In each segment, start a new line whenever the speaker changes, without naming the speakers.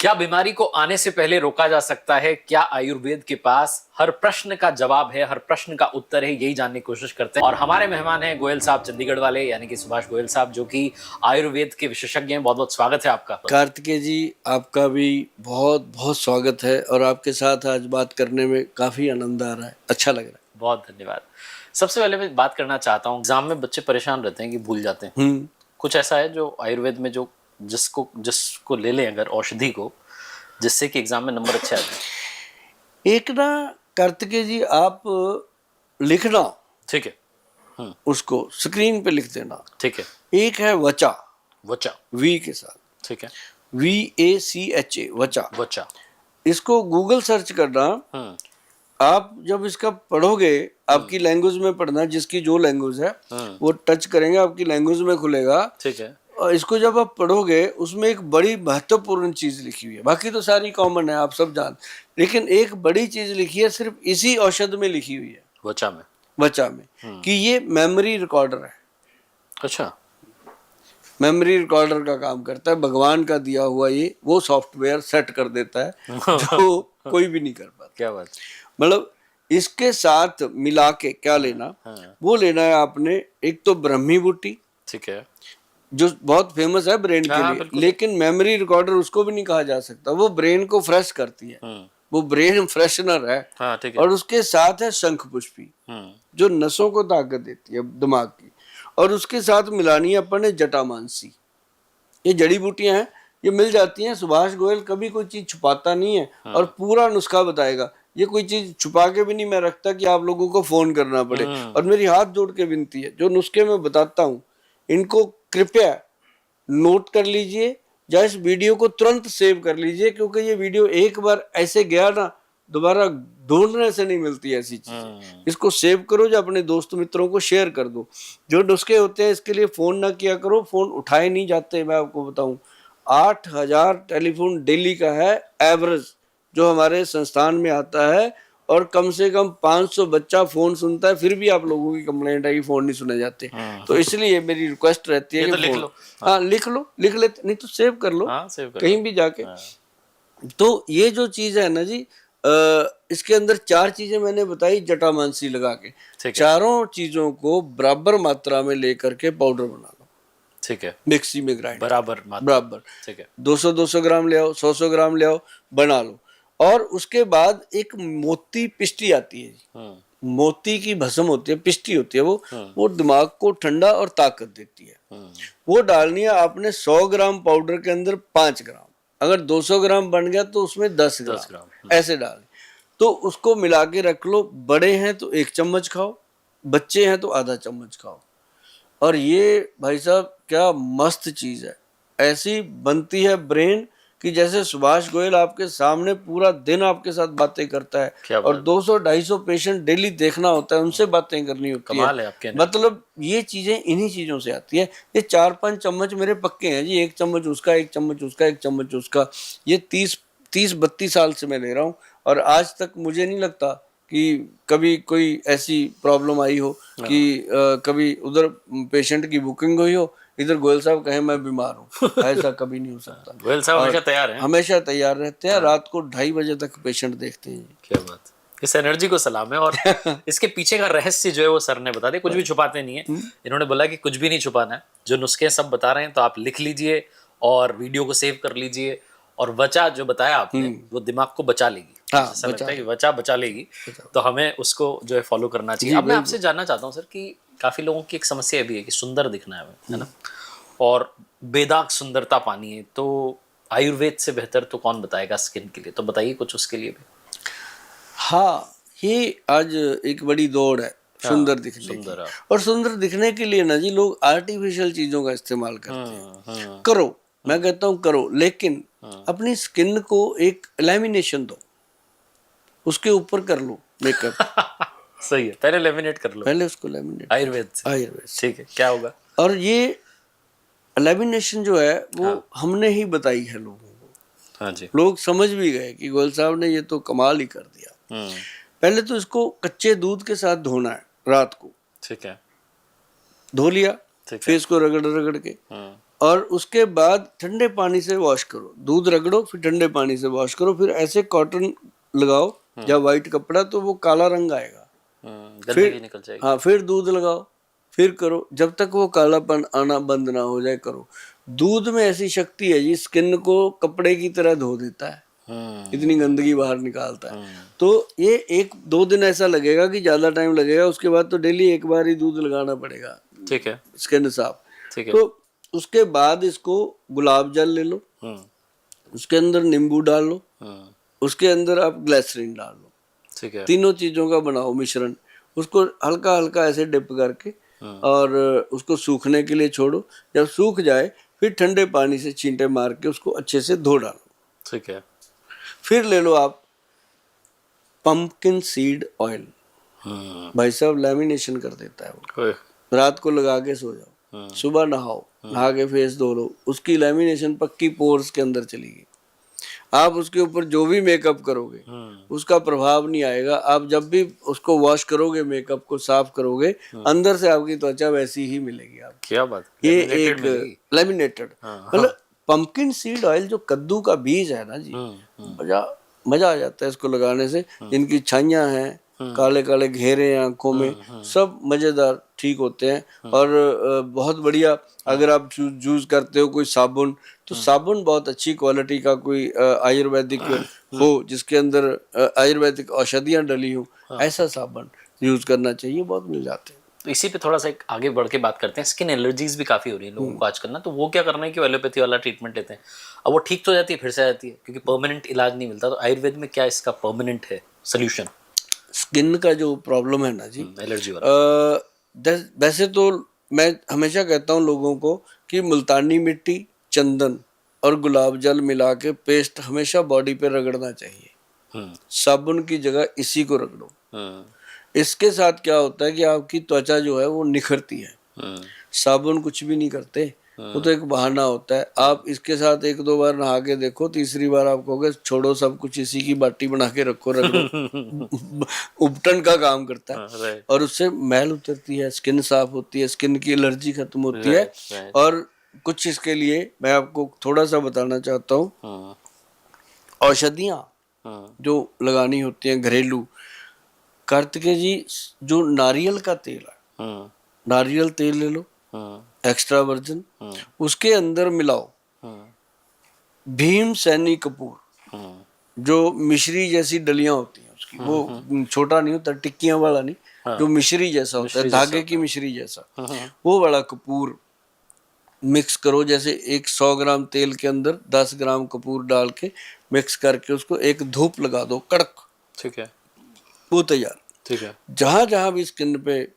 क्या बीमारी को आने से पहले रोका जा सकता है? क्या आयुर्वेद के पास हर प्रश्न का जवाब है, हर प्रश्न का उत्तर है? यही जानने की कोशिश करते हैं। और हमारे मेहमान हैं गोयल साहब, चंडीगढ़ वाले, यानी कि सुभाष गोयल साहब, जो कि आयुर्वेद के विशेषज्ञ हैं। बहुत बहुत स्वागत है आपका।
कार्तिकेय जी, आपका भी बहुत बहुत स्वागत है और आपके साथ आज बात करने में काफी आनंद आ रहा है, अच्छा लग रहा है।
बहुत धन्यवाद। सबसे पहले मैं बात करना चाहता हूँ, एग्जाम में बच्चे परेशान रहते हैं कि भूल जाते हैं। कुछ ऐसा है जो आयुर्वेद में जो जिसको ले लें अगर औषधि को, जिससे कि एग्जाम में नंबर अच्छे आते हैं?
एक ना कार्तिकेय जी, आप लिखना,
ठीक है,
उसको स्क्रीन पे लिख देना।
ठीक है।
एक है वचा,
वचा,
वी के साथ,
ठीक है,
VACHA, वचा।
वचा,
इसको गूगल सर्च करना। आप जब इसका पढ़ोगे, आपकी लैंग्वेज में पढ़ना, जिसकी जो लैंग्वेज है वो टच करेंगे, आपकी लैंग्वेज में खुलेगा।
ठीक है।
और इसको जब आप पढ़ोगे, उसमें एक बड़ी महत्वपूर्ण चीज लिखी हुई है। बाकी तो सारी कॉमन है, आप सब जान, लेकिन एक बड़ी चीज लिखी है, सिर्फ इसी औषध में लिखी हुई है, वचा में, कि ये मेमोरी रिकॉर्डर है।
अच्छा।
मेमोरी रिकॉर्डर का काम करता है, भगवान का दिया हुआ ये वो सॉफ्टवेयर सेट कर देता है जो कोई भी नहीं कर पाता।
क्या बात।
मतलब इसके साथ मिला के क्या लेना, वो लेना है आपने। एक तो ब्रह्मी बूटी,
ठीक है,
जो बहुत फेमस है ब्रेन के लिए, लेकिन मेमोरी रिकॉर्डर उसको भी नहीं कहा जा सकता। वो ब्रेन को फ्रेश करती है, वो ब्रेन फ्रेशनर है।
हाँ, ठीक है।
और उसके साथ है शंख पुष्पी, जो नसों को ताकत देती है, दिमाग की। और उसके साथ मिलानी है अपन ने जटामानसी। ये जड़ी बूटियां हैं, ये मिल जाती हैं। सुभाष गोयल कभी कोई चीज छुपाता नहीं है और पूरा नुस्खा बताएगा। ये कोई चीज छुपा के भी नहीं मैं रखता कि आप लोगों को फोन करना पड़े। और मेरी हाथ जोड़ के विनती है, जो नुस्खे मैं बताता हूँ, इनको कृपया नोट कर लीजिए, या इस वीडियो को तुरंत सेव कर लीजिए, क्योंकि ये वीडियो एक बार ऐसे गया ना, दोबारा ढूंढने से नहीं मिलती ऐसी चीज। इसको सेव करो, जो अपने दोस्त मित्रों को शेयर कर दो। जो नुस्खे होते हैं, इसके लिए फोन ना किया करो, फोन उठाए नहीं जाते। मैं आपको बताऊं, 8,000 टेलीफोन डेली का है एवरेज जो हमारे संस्थान में आता है, और कम से कम 500 बच्चा फोन सुनता है, फिर भी आप लोगों की कंप्लेंट है कि फोन नहीं सुने जाते। तो इसलिए मेरी रिक्वेस्ट रहती है कि
लिख लो।
हाँ, लिख लो, लिख लेते, नहीं तो सेव कर लो, कहीं भी जाके। तो ये जो चीज है ना जी, इसके अंदर 4 चीजें मैंने बताई जटामानसी लगा के। चारों चीजों को बराबर मात्रा में लेकर के पाउडर बना लो,
ठीक है,
मिक्सी में ग्राइंड
बराबर, ठीक है।
200-200 ग्राम ले आओ, 100-100 ग्राम ले आओ, बना लो। और उसके बाद एक मोती पिष्टी आती है जी, मोती की भस्म होती है, पिष्टी होती है, वो दिमाग को ठंडा और ताकत देती है। वो डालनी है आपने 100 ग्राम पाउडर के अंदर 5 ग्राम। अगर 200 ग्राम बन गया तो उसमें 10 ग्राम ऐसे डालें। तो उसको मिला के रख लो। बड़े हैं तो 1 चम्मच खाओ, बच्चे हैं तो आधा चम्मच खाओ। और ये भाई साहब क्या मस्त चीज है। ऐसी बनती है ब्रेन कि जैसे सुभाष गोयल आपके सामने पूरा दिन आपके साथ बातें करता है। और 200-250 पेशेंट डेली देखना होता है, उनसे बातें करनी होती है। मतलब ये चीजें इन्हीं चीजों से आती है। ये 4-5 चम्मच मेरे पक्के हैं जी, 1 चम्मच उसका, 1 चम्मच उसका, 1 चम्मच उसका। ये 30-32 साल से मैं ले रहा हूँ, और आज तक मुझे नहीं लगता कि कभी कोई ऐसी प्रॉब्लम आई हो कि कभी उधर पेशेंट की बुकिंग हुई हो, इधर गोयल साहब कहे मैं बीमार हूँ। ऐसा कभी नहीं हो सकता।
गोयल साहब हमेशा तैयार हैं,
हमेशा तैयार रहते हैं। रात को 2:30 बजे तक पेशेंट देखते हैं।
क्या बात। इस एनर्जी को सलाम है। और इसके पीछे का रहस्य जो है वो सर ने बता दिया। कुछ भी छुपाते नहीं है। इन्होंने बोला कि कुछ भी नहीं छुपाना है, जो नुस्खे सब बता रहे हैं तो आप लिख लीजिए और वीडियो को सेव कर लीजिए। और वचा जो बताया आपने, वो दिमाग को बचा लेगी। ऐसा लगता है कि वचा बचा लेगी, तो हमें उसको जो है फॉलो करना चाहिए। अब मैं आपसे जानना चाहता हूँ सर कि काफी लोगों की एक समस्या भी है कि सुंदर दिखना है ना, और बेदाग सुंदरता पानी है। तो आयुर्वेद से बेहतर तो कौन बताएगा स्किन के लिए? तो बताइए कुछ उसके लिए भी।
हाँ, ये आज एक बड़ी दौड़ है सुंदर दिखने की। और सुंदर दिखने के लिए ना जी, लोग आर्टिफिशियल चीजों का इस्तेमाल करते हैं। करो, मैं कहता हूँ करो, लेकिन अपनी स्किन को एक लैमिनेशन दो, उसके ऊपर कर लो मेकअप।
सही है, पहले लेमिनेट कर लो,
पहले उसको लेमिनेट
आयुर्वेद से। ठीक है, क्या होगा?
और ये लेमिनेशन जो है वो हमने ही बताई है लोगों को।
हाँ जी।
लोग समझ भी गए कि गोयल साहब ने ये तो कमाल ही कर दिया। पहले तो इसको कच्चे दूध के साथ धोना है रात को।
ठीक है,
धो लिया, फेस को रगड़ रगड़ के, और उसके बाद ठंडे पानी से वॉश करो, दूध रगड़ो फिर ठंडे पानी से वॉश करो, फिर ऐसे कॉटन लगाओ या वाइट कपड़ा, तो वो काला रंग आएगा।
गंदगी निकल जाएगी।
हाँ, फिर दूध लगाओ, फिर करो, जब तक वो कालापन आना बंद ना हो जाए करो। दूध में ऐसी शक्ति है जी, स्किन को कपड़े की तरह धो देता है, इतनी गंदगी बाहर निकालता है। तो ये 1-2 दिन ऐसा लगेगा कि ज्यादा टाइम लगेगा, उसके बाद तो डेली एक बार ही दूध लगाना पड़ेगा।
ठीक है,
स्किन साफ।
ठीक है।
तो उसके बाद इसको गुलाब जल ले लो, उसके अंदर नींबू डाल लो, उसके अंदर आप ग्लिसरीन डाल लो,
ठीक है।
तीनों चीजों का बनाओ मिश्रण, उसको हल्का हल्का ऐसे डिप करके और उसको सूखने के लिए छोड़ो। जब सूख जाए फिर ठंडे पानी से छींटे मार के उसको अच्छे से धो डालो।
ठीक है।
फिर ले लो आप पंपकिन सीड ऑयल, भाई साहब लैमिनेशन कर देता है वो।
ओए,
रात को लगा के सो जाओ, सुबह नहाओ, नहा के फेस धो लो, उसकी लैमिनेशन पक्की पोर्स के अंदर चलेगी। आप उसके ऊपर जो भी मेकअप करोगे उसका प्रभाव नहीं आएगा। आप जब भी उसको वॉश करोगे, मेकअप को साफ करोगे, अंदर से आपकी त्वचा वैसी ही मिलेगी आपको।
क्या बात,
ये
laminated
एक
मिलेगी।
लेमिनेटेड, मतलब पंपकिन सीड ऑयल जो कद्दू का बीज है ना जी, मजा आ जाता है इसको लगाने से। जिनकी छाइयां हैं, काले काले घेरे हैं आंखों में, सब मजेदार ठीक होते हैं। और बहुत बढ़िया, अगर आप यूज करते हो कोई साबुन, तो साबुन बहुत अच्छी क्वालिटी का कोई आयुर्वेदिक हो, जिसके अंदर आयुर्वेदिक औषधियां डली हो, ऐसा साबुन यूज करना चाहिए, बहुत मिल जाते हैं।
तो इसी पे थोड़ा सा एक आगे बढ़ के बात करते हैं। स्किन एलर्जीज भी काफी हो रही है लोगों को आजकल ना, तो वो क्या करना है कि एलोपैथी वाला ट्रीटमेंट लेते हैं, अब वो ठीक तो जाती है फिर से आ जाती है, क्योंकि परमानेंट इलाज नहीं मिलता। तो आयुर्वेद में क्या इसका परमानेंट है सोल्यूशन
स्किन का जो प्रॉब्लम है ना जी,
एलर्जी वाला?
वैसे तो मैं हमेशा कहता हूँ लोगों को कि मुल्तानी मिट्टी, चंदन और गुलाब जल मिला के पेस्ट हमेशा बॉडी पे रगड़ना चाहिए। साबुन की जगह इसी को रगड़ो। इसके साथ क्या होता है कि आपकी त्वचा जो है वो निखरती है। साबुन कुछ भी नहीं करते, वो तो एक बहाना होता है। आप इसके साथ 1-2 बार नहा के देखो, तीसरी बार आप कहोगे छोड़ो सब कुछ, इसी की बाटी बना के रखो, रगड़ो। उपटन का काम करता है और उससे मैल उतरती है, स्किन साफ होती है, स्किन की एलर्जी खत्म होती है। और कुछ इसके लिए मैं आपको थोड़ा सा बताना चाहता हूँ। औषधियाँ जो लगानी होती हैं घरेलू, कार्तिकेय जी, जो नारियल का तेल है, नारियल तेल ले लो एक्स्ट्रा वर्जिन, उसके अंदर मिलाओ भीम सैनी कपूर, जो मिश्री जैसी डलियां होती हैं उसकी, वो छोटा नहीं होता, टिक्कियां वाला नहीं, जो मिश्री जैसा होता है, धागे की मिश्री जैसा, वो वाला कपूर मिक्स करो। जैसे 100 ग्राम तेल के अंदर 10 ग्राम कपूर डाल के मिक्स करके उसको एक धूप लगा दो कड़क,
ठीक है,
वो तैयार।
ठीक है।
जहां जहां भी स्किन पे,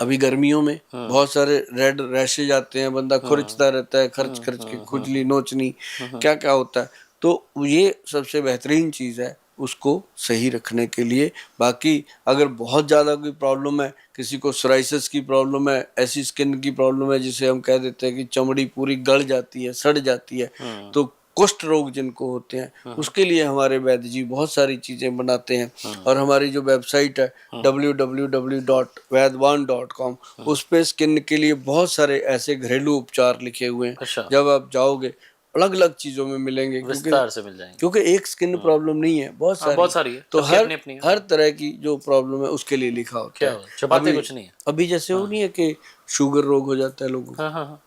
अभी गर्मियों में बहुत सारे रेड रैशेज आते हैं, बंदा खुरचता रहता है, खर्च खर्च के, खुजली, नोचनी, क्या क्या होता है, तो ये सबसे बेहतरीन चीज है उसको सही रखने के लिए। बाकी अगर बहुत ज़्यादा कोई प्रॉब्लम है, किसी को सोराइसिस की प्रॉब्लम है, ऐसी स्किन की प्रॉब्लम है जिसे हम कह देते हैं कि चमड़ी पूरी गल जाती है, सड़ जाती है, तो कुष्ठ रोग जिनको होते हैं, उसके लिए हमारे वैद्य जी बहुत सारी चीज़ें बनाते हैं। और हमारी जो वेबसाइट है www.vaidwan.com, उस पे स्किन के लिए बहुत सारे ऐसे घरेलू उपचार लिखे हुए हैं।
अच्छा।
जब आप जाओगे अलग अलग चीजों में मिलेंगे,
विस्तार से मिल जाएंगे,
क्योंकि एक स्किन प्रॉब्लम नहीं है, बहुत सारी
है,
तो
अपनी
हर तरह की जो प्रॉब्लम है उसके लिए लिखा होता है।
छुपाते कुछ नहीं है।
अभी जैसे वो नहीं है कि शुगर रोग हो जाता है लोगों को,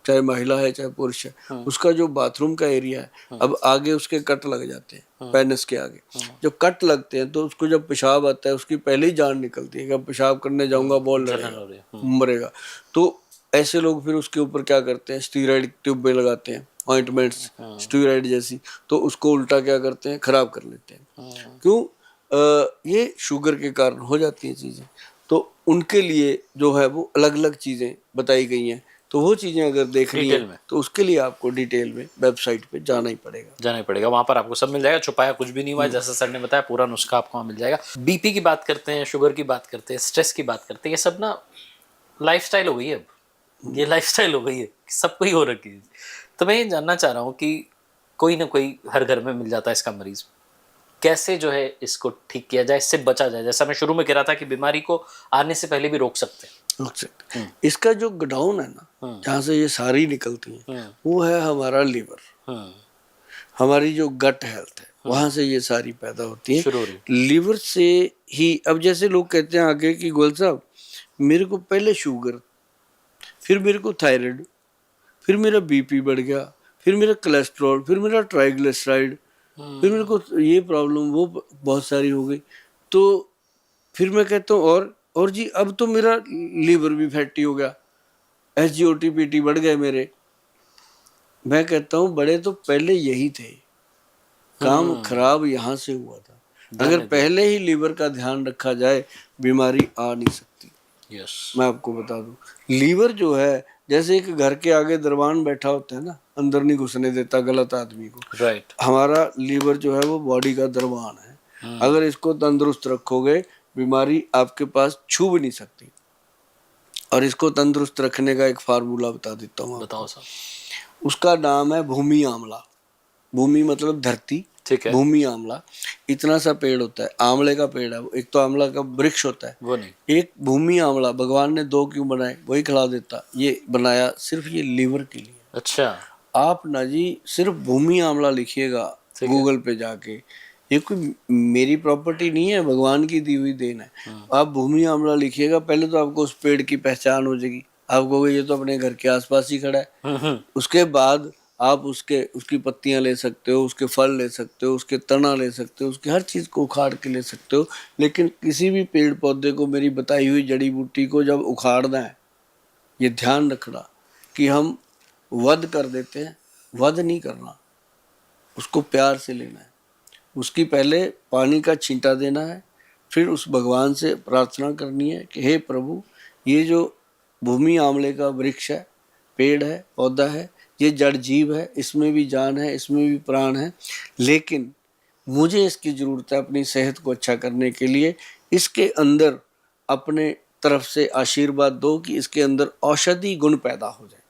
चाहे महिला है चाहे पुरुष है, उसका जो बाथरूम का एरिया है, अब आगे उसके कट लग जाते हैं, पेनिस के आगे जब कट लगते हैं तो उसको जब पेशाब आता है उसकी पहले ही जान निकलती है कि अब पेशाब करने जाऊंगा बॉल लड़ेगा, मरेगा। तो ऐसे लोग फिर उसके ऊपर क्या करते हैं, स्टीरॉइड ट्यूबें लगाते हैं, ऑइंटमेंट्स स्टीरॉइड जैसी, तो उसको उल्टा क्या करते हैं, खराब कर लेते हैं। क्यों? ये शुगर के कारण हो जाती हैं चीज़ें। तो उनके लिए जो है वो अलग अलग चीज़ें बताई गई हैं, तो वो चीज़ें अगर देखनी है तो उसके लिए आपको डिटेल में वेबसाइट पे जाना ही पड़ेगा।
वहाँ पर आपको सब मिल जाएगा, छुपाया कुछ भी नहीं हुआ है, जैसा सर ने बताया पूरा नुस्खा आपको वहाँ मिल जाएगा। बीपी की बात करते हैं, शुगर की बात करते हैं, स्ट्रेस की बात करते हैं, ये सब ना लाइफस्टाइल हो गई है। अब ये लाइफस्टाइल हो गई है, सबको ही हो रखी है। तो मैं ये जानना चाह रहा हूँ कि कोई ना कोई हर घर में मिल जाता है इसका मरीज, कैसे जो है इसको ठीक किया जाए, इससे बचा जाए। जैसा मैं शुरू में कह रहा था कि बीमारी को आने से पहले भी रोक सकते हैं।
लग सकते हैं। इसका जो गोडाउन है ना, जहाँ से ये सारी निकलती है, वो है हमारा लीवर। हमारी जो गट हेल्थ है, वहां से ये सारी पैदा होती है, लीवर से ही। अब जैसे लोग कहते हैं आगे कि गोयल साहब मेरे को पहले शुगर, फिर मेरे को थायराइड, फिर मेरा बीपी बढ़ गया, फिर मेरा कोलेस्ट्रॉल, फिर मेरा ट्राइग्लिसराइड, फिर मेरे को ये प्रॉब्लम वो बहुत सारी हो गई। तो फिर मैं कहता हूँ और जी अब तो मेरा लीवर भी फैटी हो गया, SGOT PT बढ़ गए मेरे। मैं कहता हूँ बड़े तो पहले यही थे, काम खराब यहाँ से हुआ था। अगर पहले ही लीवर का ध्यान रखा जाए, बीमारी आ नहीं सकती। मैं आपको बता दूं, लीवर जो है जैसे एक घर के आगे दरबान बैठा होता है ना, अंदर नहीं घुसने देता गलत आदमी को,
राइट।
हमारा लीवर जो है वो बॉडी का दरबान है। अगर इसको तंदुरुस्त रखोगे, बीमारी आपके पास छू भी नहीं सकती। और इसको तंदुरुस्त रखने का एक फार्मूला बता देता हूँ।
बताओ साहब।
उसका नाम है भूमि आंवला। भूमि मतलब धरती,
ठीक है।
भूमि आंवला। इतना सा पेड़ होता है, आंवले का पेड़ है। एक तो आंवला का वृक्ष होता है,
वो नहीं,
एक भूमि आंवला। भगवान ने 2 क्यों बनाए, वही खिला देता। ये बनाया सिर्फ ये लीवर के लिए।
अच्छा।
आप ना जी सिर्फ भूमि आंवला लिखिएगा गूगल पे जाके, ये कोई मेरी प्रॉपर्टी नहीं है, भगवान की दी हुई देन है। आप भूमि आंवला लिखिएगा, पहले तो आपको उस पेड़ की पहचान हो जाएगी। आप कहोगे ये तो अपने घर के आसपास ही खड़ा है। उसके बाद आप उसकी पत्तियां ले सकते हो, उसके फल ले सकते हो, उसके तना ले सकते हो, उसकी हर चीज को उखाड़ के ले सकते हो। लेकिन किसी भी पेड़ पौधे को, मेरी बताई हुई जड़ी बूटी को जब उखाड़ना है, ये ध्यान रखना कि हम वध कर देते हैं। वध नहीं करना, उसको प्यार से लेना है। उसकी पहले पानी का छींटा देना है, फिर उस भगवान से प्रार्थना करनी है कि हे प्रभु, ये जो भूमि आंवले का वृक्ष है, पेड़ है, पौधा है, ये जड़ जीव है, इसमें भी जान है, इसमें भी प्राण है, लेकिन मुझे इसकी ज़रूरत है अपनी सेहत को अच्छा करने के लिए। इसके अंदर अपने तरफ से आशीर्वाद दो कि इसके अंदर औषधि गुण पैदा हो जाए,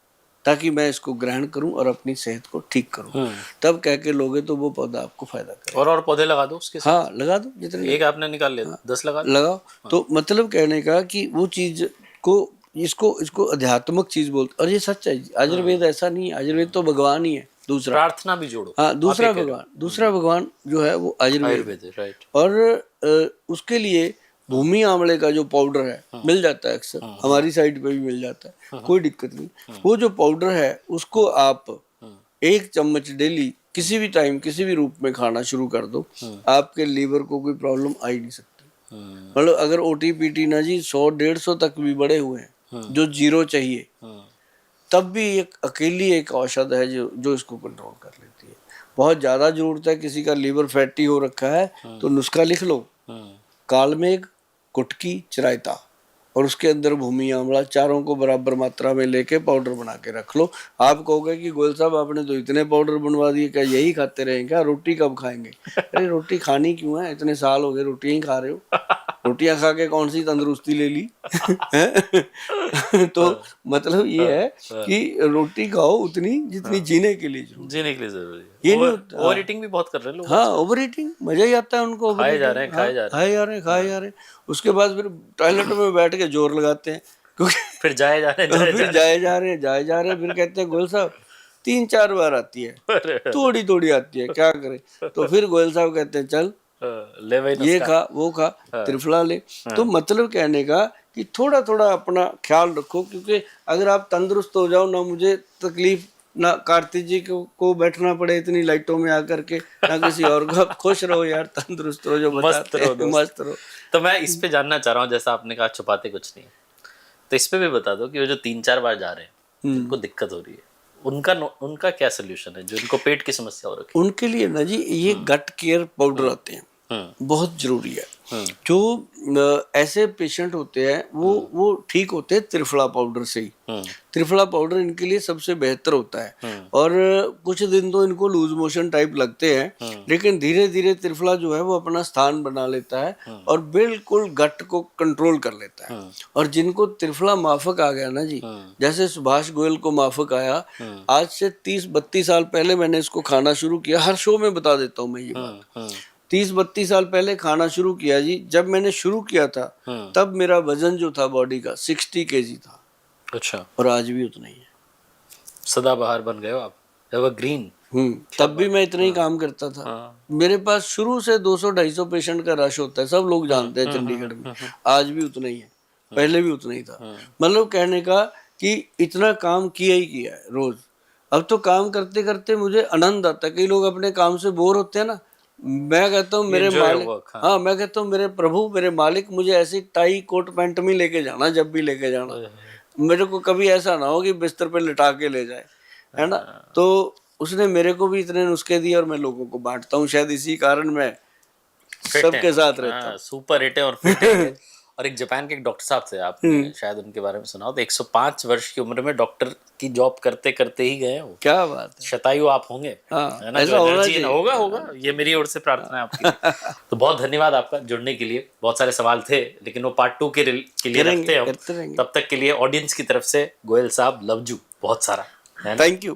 ताकि मैं इसको ग्रहण करूं और अपनी सेहत को ठीक करूं। तब कह के लोगे तो वो पौधा आपको फायदा करे।
और पौधे लगा दो उसके साथ।
हाँ लगा दो, जितने
एक आपने निकाल लिया, 10
लगाओ। तो मतलब कहने का कि वो चीज को, इसको अध्यात्मक चीज बोलते। और ये सच है, आयुर्वेद ऐसा नहीं है, आयुर्वेद तो भगवान ही है। दूसरा
प्रार्थना भी जोड़ो।
हाँ, दूसरा भगवान जो है वो आयुर्वेद है।
राइट।
और उसके लिए भूमि आंवले का जो पाउडर है मिल जाता है, अक्सर हमारी साइड पे भी मिल जाता है, कोई दिक्कत नहीं। वो जो पाउडर है उसको आप 1 चम्मच डेली किसी भी टाइम किसी भी रूप में खाना शुरू कर दो, आपके लीवर को कोई प्रॉब्लम आ ही नहीं सकती। मतलब अगर OTPT ना जी 100-150 तक भी बढ़े हुए हैं, जो 0 चाहिए, तब भी एक अकेली एक औषध है जो इसको कंट्रोल कर लेती है। बहुत ज्यादा जरूरत है, किसी का लीवर फैटी हो रखा है, तो नुस्खा लिख लो, कालमेघ, कुटकी, चिरायता, और उसके अंदर भूमि आंवला, चारों को बराबर मात्रा में लेके पाउडर बना के रख लो। आप कहोगे कि गोयल साहब आपने तो इतने पाउडर बनवा दिए, क्या यही खाते रहेंगे, क्या रोटी कब खाएंगे? अरे रोटी खानी क्यों है, इतने साल हो गए रोटियां ही खा रहे हो, रोटियां खा के कौन सी तंदुरुस्ती ले ली? तो मतलब ये है कि रोटी खाओ उतनी जितनी जीने के लिए
जीने के लिए जरूरी है।
ये नहीं होता।
ओवर ईटिंग भी बहुत कर रहे हैं लोग।
हाँ, ओवर ईटिंग मजा ही आता है उनको।
खाए जा रहे हैं, खाए
जा रहे हैं। उसके बाद फिर टॉयलेट में बैठ के जोर लगाते हैं, क्योंकि
फिर जाए जा रहे
हैं। फिर कहते हैं गोयल साहब 3-4 बार आती है, थोड़ी आती है, क्या करें? तो फिर गोयल साहब कहते हैं चल ये खा वो खा, त्रिफला ले। तो मतलब कहने का कि थोड़ा थोड़ा अपना ख्याल रखो, क्योंकि अगर आप तंदुरुस्त हो जाओ ना, मुझे तकलीफ ना कार्तिक जी को बैठना पड़े इतनी लाइटों में आकर के, ना किसी और को। खुश रहो यार, तंदुरुस्त रहो, जो
मस्त
रहो।
तो मैं इस पे जानना चाह रहा हूँ, जैसा आपने कहा छुपाते कुछ नहीं, तो इस पे भी बता दो कि वो जो 3-4 बार जा रहे हैं, जिनको दिक्कत हो रही है, उनका क्या सोल्यूशन है, जो उनको पेट की समस्या हो रखी है?
उनके लिए ना जी ये गट केयर पाउडर आते हैं, बहुत जरूरी है। जो ऐसे पेशेंट होते हैं वो ठीक होते हैं त्रिफला पाउडर से ही। त्रिफला पाउडर इनके लिए सबसे बेहतर होता है। और कुछ दिन तो इनको लूज मोशन टाइप लगते हैं, लेकिन धीरे धीरे त्रिफला जो है वो अपना स्थान बना लेता है और बिल्कुल गट को कंट्रोल कर लेता है। और जिनको त्रिफला माफक आ गया ना जी, जैसे सुभाष गोयल को माफक आया, आज से 30-32 साल पहले मैंने इसको खाना शुरू किया। हर शो में बता देता हूँ मैं ये बात। 30-32 साल पहले खाना शुरू किया जी। जब मैंने शुरू किया था तब मेरा वजन जो था बॉडी का 60 kg था,
अच्छा,
और आज भी उतना ही है।
सदाबहार बन गए हो आप, एवरग्रीन।
तब भी मैं इतना ही काम करता था। मेरे पास शुरू से 200-250 पेशेंट का रश होता है, सब लोग जानते हैं चंडीगढ़ में। आज भी उतना ही है, पहले भी उतना ही था। मतलब कहने का कि इतना काम किया ही किया है रोज। अब तो काम करते करते मुझे आनंद आता है। कई लोग अपने काम से बोर होते हैं ना, मैं कहता हूँ मेरे मालिक, हाँ मैं कहता हूँ मेरे प्रभु, मेरे मालिक, मुझे ऐसी टाई कोट पैंट में लेके जाना, जब भी लेके जाना। मेरे को कभी ऐसा ना हो कि बिस्तर पे लिटा के ले जाए, है ना। तो उसने मेरे को भी इतने नुस्खे दिए और मैं लोगों को बांटता हूँ। शायद इसी कारण मैं सबके साथ रहता हूँ।
सुपर हिट है और फिट है। और एक जापान के एक डॉक्टर साहब थे, आपने शायद उनके बारे में सुना हो, तो 105 वर्ष की उम्र में डॉक्टर की जॉब करते करते ही गए हो।
क्या बात है।
शतायु आप होंगे, है ना, जो एनर्जी होगा होगा, ये मेरी ओर से प्रार्थना है आपकी। तो बहुत धन्यवाद आपका जुड़ने के लिए। बहुत सारे सवाल थे लेकिन वो पार्ट 2 के लिए रखते हैं हम। तब तक के लिए ऑडियंस की तरफ से गोयल साहब लव यू बहुत सारा।
Thank you.